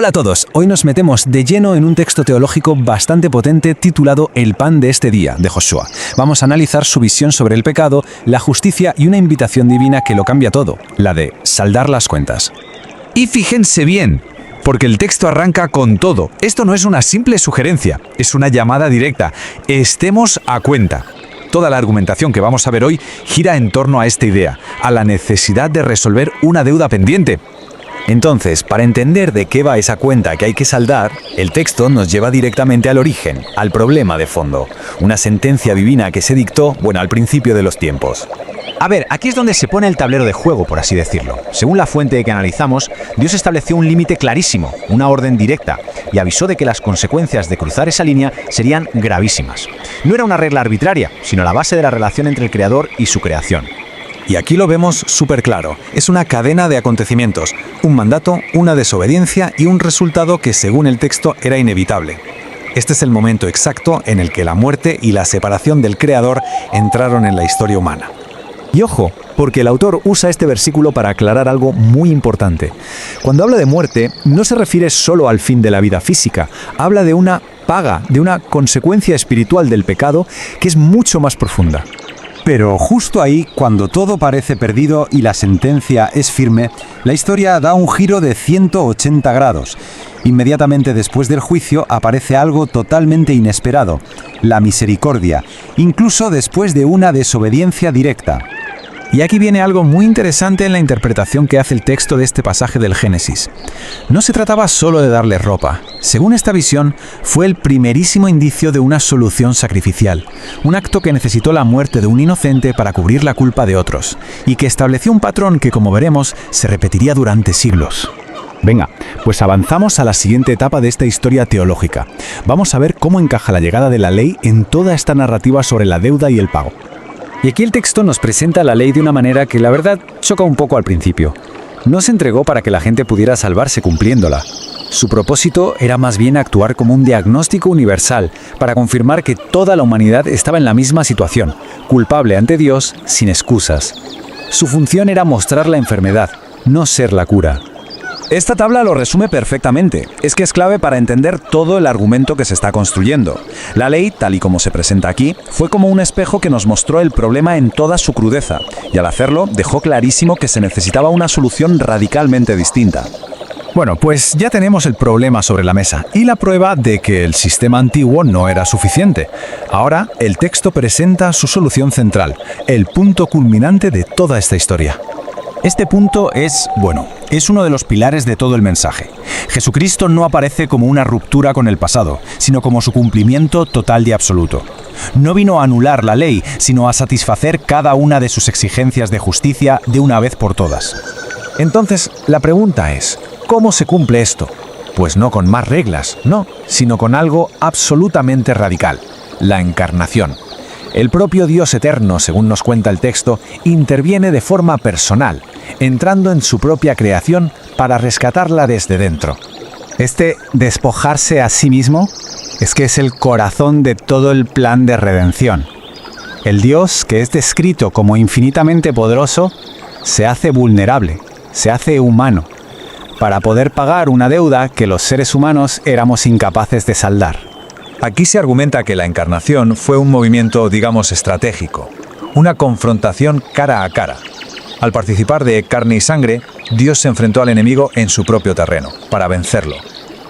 Hola a todos, hoy nos metemos de lleno en un texto teológico bastante potente titulado El pan de este día, de Josué. Vamos a analizar su visión sobre el pecado, la justicia y una invitación divina que lo cambia todo, la de saldar las cuentas. Y fíjense bien, porque el texto arranca con todo. Esto no es una simple sugerencia, es una llamada directa. Estemos a cuenta. Toda la argumentación que vamos a ver hoy gira en torno a esta idea, a la necesidad de resolver una deuda pendiente. Entonces, para entender de qué va esa cuenta que hay que saldar, el texto nos lleva directamente al origen, al problema de fondo. Una sentencia divina que se dictó, al principio de los tiempos. A ver, aquí es donde se pone el tablero de juego, por así decirlo. Según la fuente que analizamos, Dios estableció un límite clarísimo, una orden directa, y avisó de que las consecuencias de cruzar esa línea serían gravísimas. No era una regla arbitraria, sino la base de la relación entre el Creador y su creación. Y aquí lo vemos súper claro. Es una cadena de acontecimientos, un mandato, una desobediencia y un resultado que, según el texto, era inevitable. Este es el momento exacto en el que la muerte y la separación del Creador entraron en la historia humana. Y ojo, porque el autor usa este versículo para aclarar algo muy importante. Cuando habla de muerte, no se refiere solo al fin de la vida física, habla de una paga, de una consecuencia espiritual del pecado que es mucho más profunda. Pero justo ahí, cuando todo parece perdido y la sentencia es firme, la historia da un giro de 180 grados. Inmediatamente después del juicio aparece algo totalmente inesperado, la misericordia, incluso después de una desobediencia directa. Y aquí viene algo muy interesante en la interpretación que hace el texto de este pasaje del Génesis. No se trataba solo de darle ropa. Según esta visión, fue el primerísimo indicio de una solución sacrificial, un acto que necesitó la muerte de un inocente para cubrir la culpa de otros, y que estableció un patrón que, como veremos, se repetiría durante siglos. Venga, pues avanzamos a la siguiente etapa de esta historia teológica. Vamos a ver cómo encaja la llegada de la ley en toda esta narrativa sobre la deuda y el pago. Y aquí el texto nos presenta la ley de una manera que la verdad choca un poco al principio. No se entregó para que la gente pudiera salvarse cumpliéndola. Su propósito era más bien actuar como un diagnóstico universal para confirmar que toda la humanidad estaba en la misma situación, culpable ante Dios, sin excusas. Su función era mostrar la enfermedad, no ser la cura. Esta tabla lo resume perfectamente. Es que es clave para entender todo el argumento que se está construyendo. La ley, tal y como se presenta aquí, fue como un espejo que nos mostró el problema en toda su crudeza, y al hacerlo dejó clarísimo que se necesitaba una solución radicalmente distinta. Bueno, pues ya tenemos el problema sobre la mesa y la prueba de que el sistema antiguo no era suficiente. Ahora, el texto presenta su solución central, el punto culminante de toda esta historia. Este punto es uno de los pilares de todo el mensaje. Jesucristo no aparece como una ruptura con el pasado, sino como su cumplimiento total y absoluto. No vino a anular la ley, sino a satisfacer cada una de sus exigencias de justicia de una vez por todas. Entonces, la pregunta es, ¿cómo se cumple esto? Pues no con más reglas, no, sino con algo absolutamente radical, la encarnación. El propio Dios eterno, según nos cuenta el texto, interviene de forma personal, entrando en su propia creación para rescatarla desde dentro. Este despojarse a sí mismo es que es el corazón de todo el plan de redención. El Dios, que es descrito como infinitamente poderoso, se hace vulnerable, se hace humano, para poder pagar una deuda que los seres humanos éramos incapaces de saldar. Aquí se argumenta que la encarnación fue un movimiento, estratégico, una confrontación cara a cara. Al participar de carne y sangre, Dios se enfrentó al enemigo en su propio terreno, para vencerlo.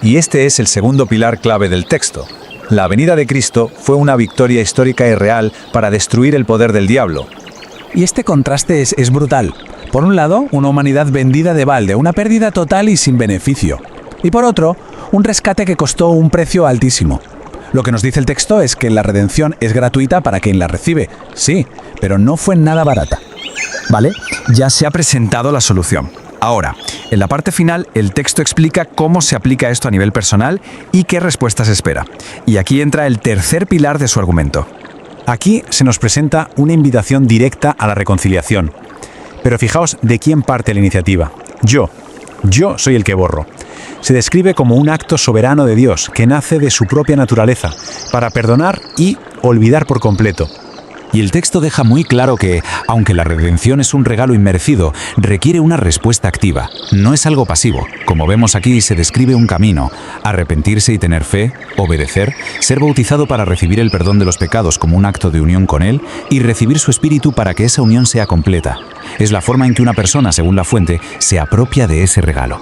Y este es el segundo pilar clave del texto. La venida de Cristo fue una victoria histórica y real para destruir el poder del diablo. Y este contraste es brutal. Por un lado, una humanidad vendida de balde, una pérdida total y sin beneficio. Y por otro, un rescate que costó un precio altísimo. Lo que nos dice el texto es que la redención es gratuita para quien la recibe, sí, pero no fue nada barata. Vale, ya se ha presentado la solución. Ahora, en la parte final, el texto explica cómo se aplica esto a nivel personal y qué respuestas espera. Y aquí entra el tercer pilar de su argumento. Aquí se nos presenta una invitación directa a la reconciliación. Pero fijaos de quién parte la iniciativa. Yo soy el que borro. Se describe como un acto soberano de Dios que nace de su propia naturaleza, para perdonar y olvidar por completo. Y el texto deja muy claro que, aunque la redención es un regalo inmerecido, requiere una respuesta activa. No es algo pasivo. Como vemos aquí, se describe un camino: arrepentirse y tener fe, obedecer, ser bautizado para recibir el perdón de los pecados como un acto de unión con Él y recibir su Espíritu para que esa unión sea completa. Es la forma en que una persona, según la fuente, se apropia de ese regalo.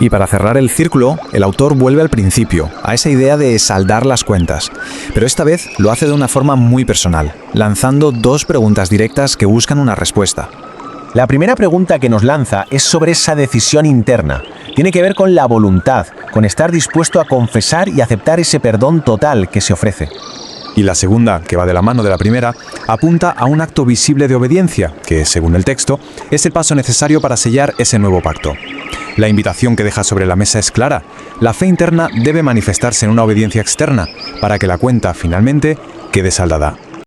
Y para cerrar el círculo, el autor vuelve al principio, a esa idea de saldar las cuentas. Pero esta vez lo hace de una forma muy personal, lanzando 2 preguntas directas que buscan una respuesta. La primera pregunta que nos lanza es sobre esa decisión interna. Tiene que ver con la voluntad, con estar dispuesto a confesar y aceptar ese perdón total que se ofrece. Y la segunda, que va de la mano de la primera, apunta a un acto visible de obediencia, que, según el texto, es el paso necesario para sellar ese nuevo pacto. La invitación que deja sobre la mesa es clara. La fe interna debe manifestarse en una obediencia externa, para que la cuenta, finalmente, quede saldada.